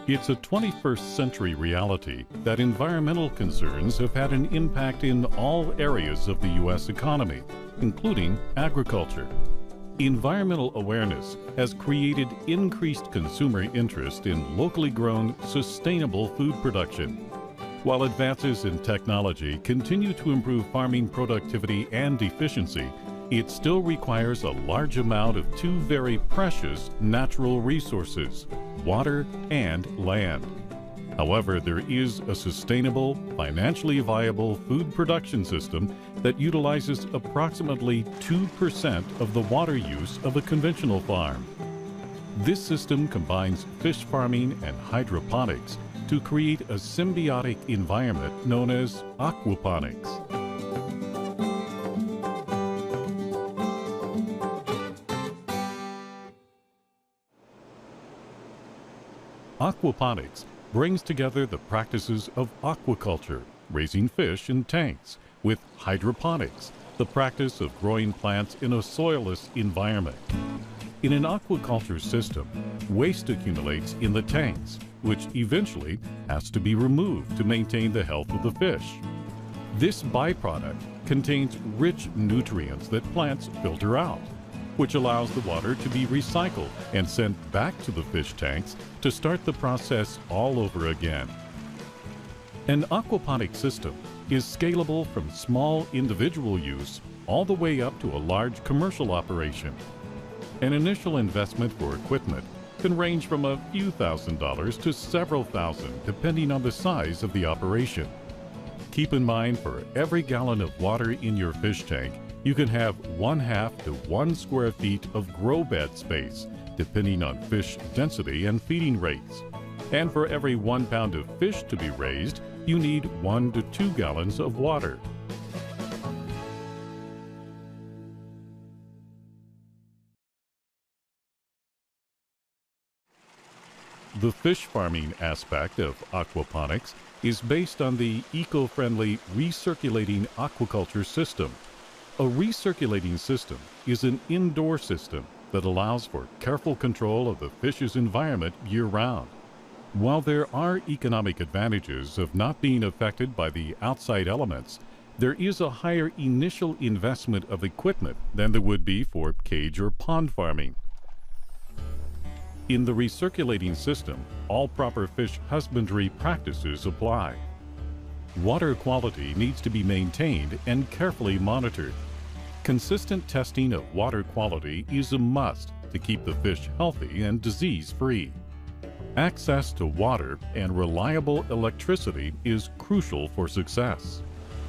It's a 21st century reality that environmental concerns have had an impact in all areas of the U.S. economy, including agriculture. Environmental awareness has created increased consumer interest in locally grown, sustainable food production. While advances in technology continue to improve farming productivity and efficiency, it still requires a large amount of two very precious natural resources: water and land. However, there is a sustainable, financially viable food production system that utilizes approximately 2% of the water use of a conventional farm. This system combines fish farming and hydroponics to create a symbiotic environment known as aquaponics. Aquaponics brings together the practices of aquaculture, raising fish in tanks, with hydroponics, the practice of growing plants in a soilless environment. In an aquaculture system, waste accumulates in the tanks, which eventually has to be removed to maintain the health of the fish. This byproduct contains rich nutrients that plants filter out, which allows the water to be recycled and sent back to the fish tanks to start the process all over again. An aquaponic system is scalable from small individual use all the way up to a large commercial operation. An initial investment for equipment can range from a few $1,000s to several thousand, depending on the size of the operation. Keep in mind, for every gallon of water in your fish tank, you can have 1/2 to 1 square feet of grow bed space, depending on fish density and feeding rates. And for every 1 pound of fish to be raised, you need 1 to 2 gallons of water. The fish farming aspect of aquaponics is based on the eco-friendly recirculating aquaculture system. A recirculating system is an indoor system that allows for careful control of the fish's environment year-round. While there are economic advantages of not being affected by the outside elements, there is a higher initial investment of equipment than there would be for cage or pond farming. In the recirculating system, all proper fish husbandry practices apply. Water quality needs to be maintained and carefully monitored. Consistent testing of water quality is a must to keep the fish healthy and disease-free. Access to water and reliable electricity is crucial for success.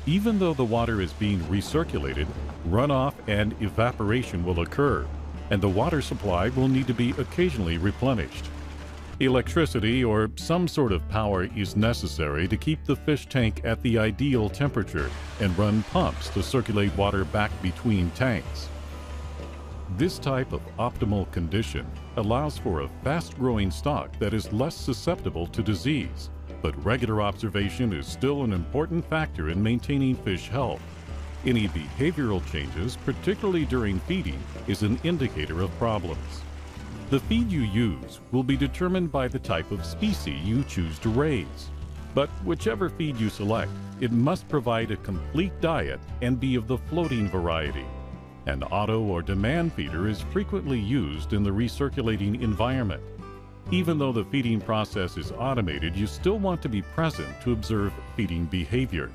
Even though the water is being recirculated, runoff and evaporation will occur, and the water supply will need to be occasionally replenished. Electricity or some sort of power is necessary to keep the fish tank at the ideal temperature and run pumps to circulate water back between tanks. This type of optimal condition allows for a fast-growing stock that is less susceptible to disease, but regular observation is still an important factor in maintaining fish health. Any behavioral changes, particularly during feeding, is an indicator of problems. The feed you use will be determined by the type of species you choose to raise. But whichever feed you select, it must provide a complete diet and be of the floating variety. An auto or demand feeder is frequently used in the recirculating environment. Even though the feeding process is automated, you still want to be present to observe feeding behavior.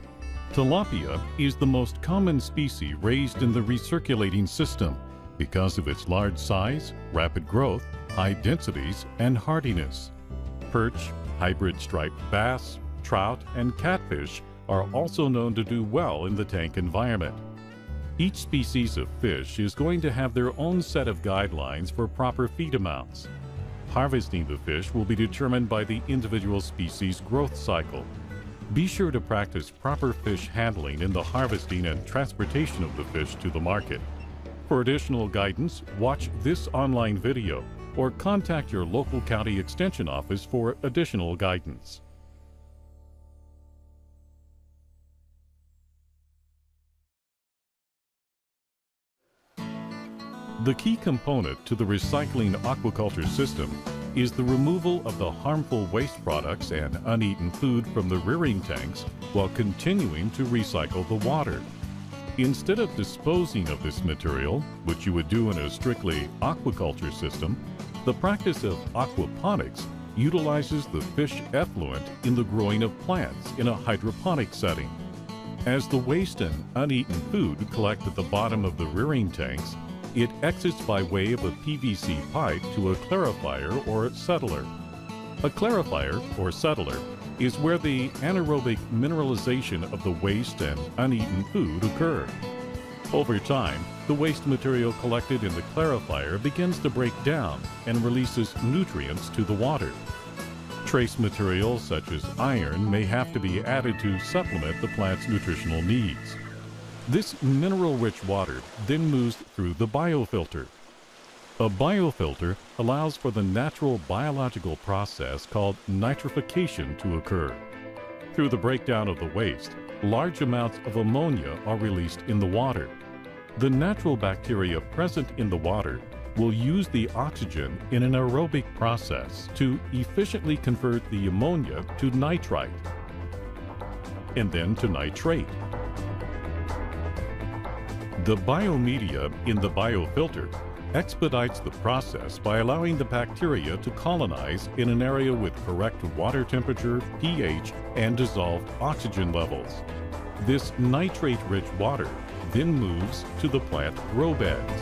Tilapia is the most common species raised in the recirculating system because of its large size, rapid growth, high densities, and hardiness. Perch, hybrid striped bass, trout, and catfish are also known to do well in the tank environment. Each species of fish is going to have their own set of guidelines for proper feed amounts. Harvesting the fish will be determined by the individual species' growth cycle. Be sure to practice proper fish handling in the harvesting and transportation of the fish to the market. For additional guidance, watch this online video or contact your local county extension office for additional guidance. The key component to the recycling aquaculture system is the removal of the harmful waste products and uneaten food from the rearing tanks while continuing to recycle the water. Instead of disposing of this material, which you would do in a strictly aquaculture system, the practice of aquaponics utilizes the fish effluent in the growing of plants in a hydroponic setting. As the waste and uneaten food collect at the bottom of the rearing tanks, it exits by way of a PVC pipe to a clarifier or settler. A clarifier or settler is where the anaerobic mineralization of the waste and uneaten food occur. Over time, the waste material collected in the clarifier begins to break down and releases nutrients to the water. Trace materials such as iron may have to be added to supplement the plant's nutritional needs. This mineral-rich water then moves through the biofilter. A biofilter allows for the natural biological process called nitrification to occur. Through the breakdown of the waste, large amounts of ammonia are released in the water. The natural bacteria present in the water will use the oxygen in an aerobic process to efficiently convert the ammonia to nitrite and then to nitrate. The biomedia in the biofilter expedites the process by allowing the bacteria to colonize in an area with correct water temperature, pH, and dissolved oxygen levels. This nitrate-rich water then moves to the plant grow beds.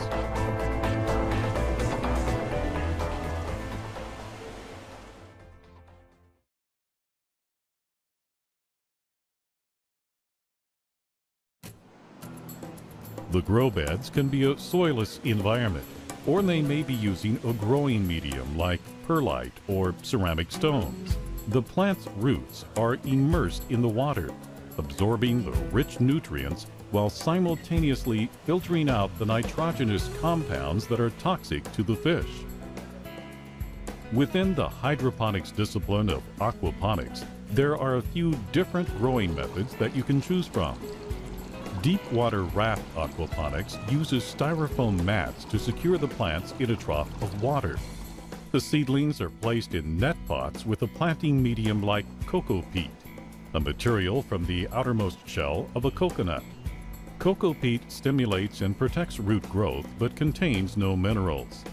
The grow beds can be a soilless environment, or they may be using a growing medium like perlite or ceramic stones. The plant's roots are immersed in the water, absorbing the rich nutrients while simultaneously filtering out the nitrogenous compounds that are toxic to the fish. Within the hydroponics discipline of aquaponics, there are a few different growing methods that you can choose from. Deep water raft aquaponics uses styrofoam mats to secure the plants in a trough of water. The seedlings are placed in net pots with a planting medium like cocoa peat, a material from the outermost shell of a coconut. Cocoa peat stimulates and protects root growth but contains no minerals.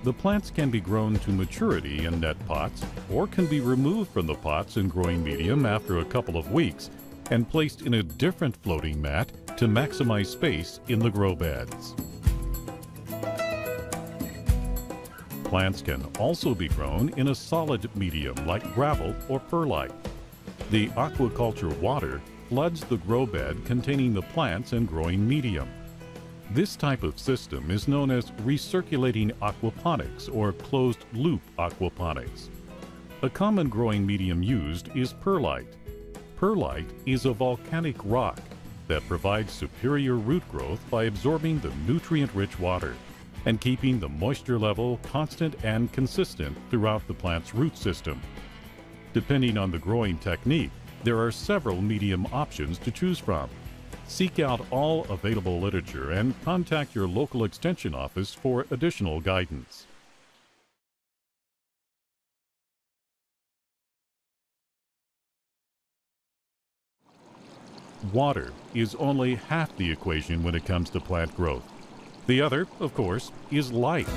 The plants can be grown to maturity in net pots or can be removed from the pots and growing medium after a couple of weeks and placed in a different floating mat to maximize space in the grow beds. Plants can also be grown in a solid medium like gravel or perlite. The aquaculture water floods the grow bed containing the plants and growing medium. This type of system is known as recirculating aquaponics or closed-loop aquaponics. A common growing medium used is perlite. Perlite is a volcanic rock that provides superior root growth by absorbing the nutrient-rich water and keeping the moisture level constant and consistent throughout the plant's root system. Depending on the growing technique, there are several medium options to choose from. Seek out all available literature and contact your local extension office for additional guidance. Water is only half the equation when it comes to plant growth. The other, of course, is light.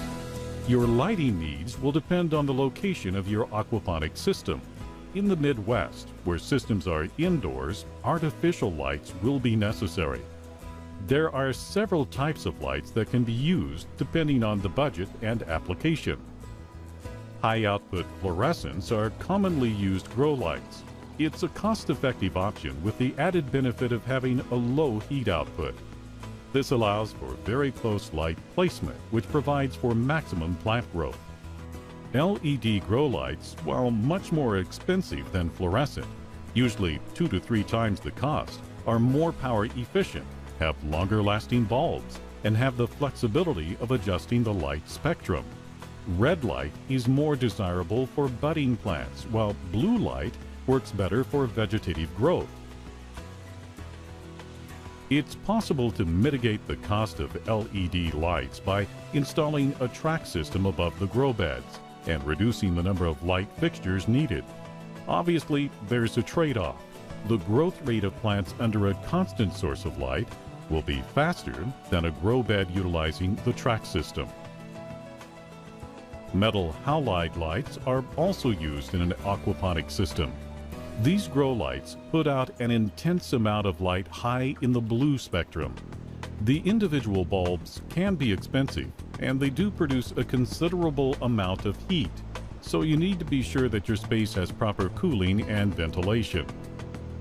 Your lighting needs will depend on the location of your aquaponic system. In the Midwest, where systems are indoors, artificial lights will be necessary. There are several types of lights that can be used depending on the budget and application. High-output fluorescents are commonly used grow lights. It's a cost-effective option with the added benefit of having a low heat output. This allows for very close light placement, which provides for maximum plant growth. LED grow lights, while much more expensive than fluorescent, usually 2 to 3 times the cost, are more power efficient, have longer lasting bulbs, and have the flexibility of adjusting the light spectrum. Red light is more desirable for budding plants, while blue light works better for vegetative growth. It's possible to mitigate the cost of LED lights by installing a track system above the grow beds. and reducing the number of light fixtures needed. Obviously, there's a trade-off. The growth rate of plants under a constant source of light will be faster than a grow bed utilizing the track system. Metal halide lights are also used in an aquaponic system. These grow lights put out an intense amount of light high in the blue spectrum. The individual bulbs can be expensive, and they do produce a considerable amount of heat, so you need to be sure that your space has proper cooling and ventilation.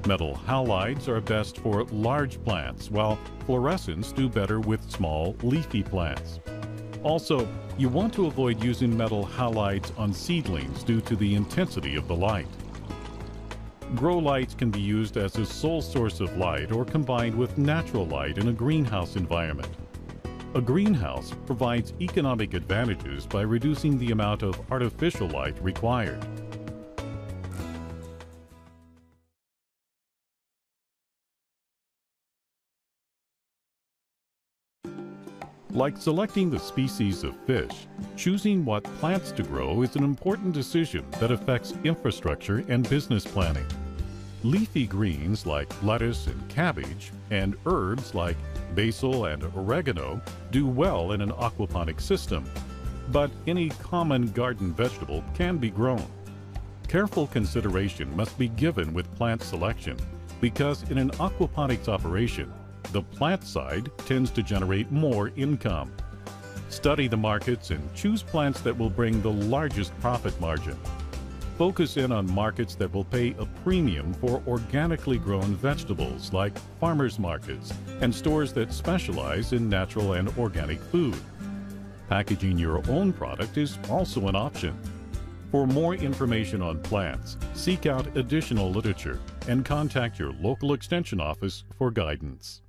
Metal halides are best for large plants, while fluorescents do better with small, leafy plants. Also, you want to avoid using metal halides on seedlings due to the intensity of the light. Grow lights can be used as a sole source of light or combined with natural light in a greenhouse environment. A greenhouse provides economic advantages by reducing the amount of artificial light required. Like selecting the species of fish, choosing what plants to grow is an important decision that affects infrastructure and business planning. Leafy greens like lettuce and cabbage, and herbs like basil and oregano do well in an aquaponic system, but any common garden vegetable can be grown. Careful consideration must be given with plant selection because in an aquaponics operation, the plant side tends to generate more income. Study the markets and choose plants that will bring the largest profit margin. Focus in on markets that will pay a premium for organically grown vegetables like farmers markets and stores that specialize in natural and organic food. Packaging your own product is also an option. For more information on plants, seek out additional literature and contact your local extension office for guidance.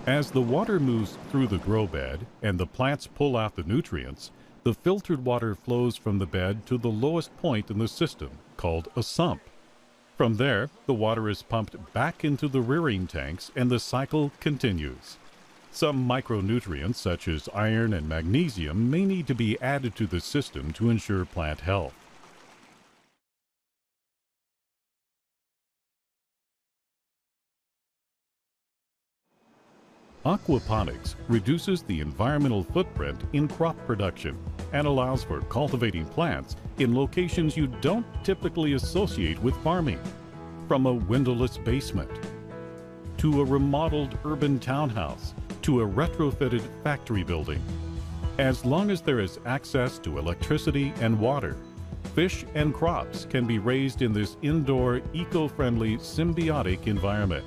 As the water moves through the grow bed and the plants pull out the nutrients, the filtered water flows from the bed to the lowest point in the system, called a sump. From there, the water is pumped back into the rearing tanks and the cycle continues. Some micronutrients such as iron and magnesium may need to be added to the system to ensure plant health. Aquaponics reduces the environmental footprint in crop production and allows for cultivating plants in locations you don't typically associate with farming, from a windowless basement, to a remodeled urban townhouse, to a retrofitted factory building. As long as there is access to electricity and water, fish and crops can be raised in this indoor, eco-friendly, symbiotic environment.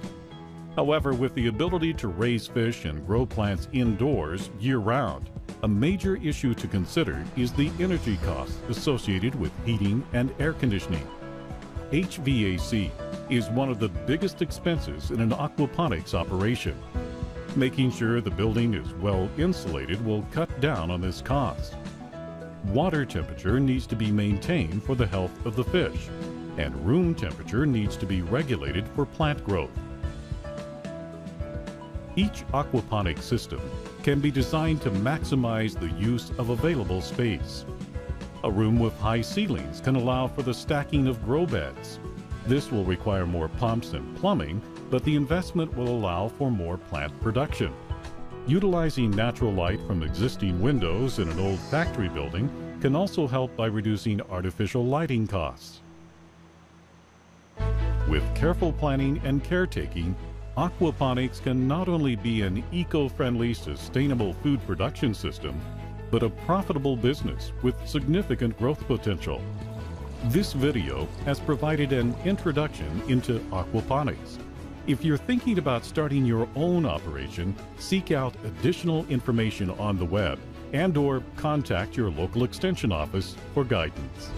However, with the ability to raise fish and grow plants indoors year-round, a major issue to consider is the energy costs associated with heating and air conditioning. HVAC is one of the biggest expenses in an aquaponics operation. Making sure the building is well insulated will cut down on this cost. Water temperature needs to be maintained for the health of the fish, and room temperature needs to be regulated for plant growth. Each aquaponic system can be designed to maximize the use of available space. A room with high ceilings can allow for the stacking of grow beds. This will require more pumps and plumbing, but the investment will allow for more plant production. Utilizing natural light from existing windows in an old factory building can also help by reducing artificial lighting costs. With careful planning and caretaking, aquaponics can not only be an eco-friendly, sustainable food production system, but a profitable business with significant growth potential. This video has provided an introduction into aquaponics. If you're thinking about starting your own operation, seek out additional information on the web and/or contact your local extension office for guidance.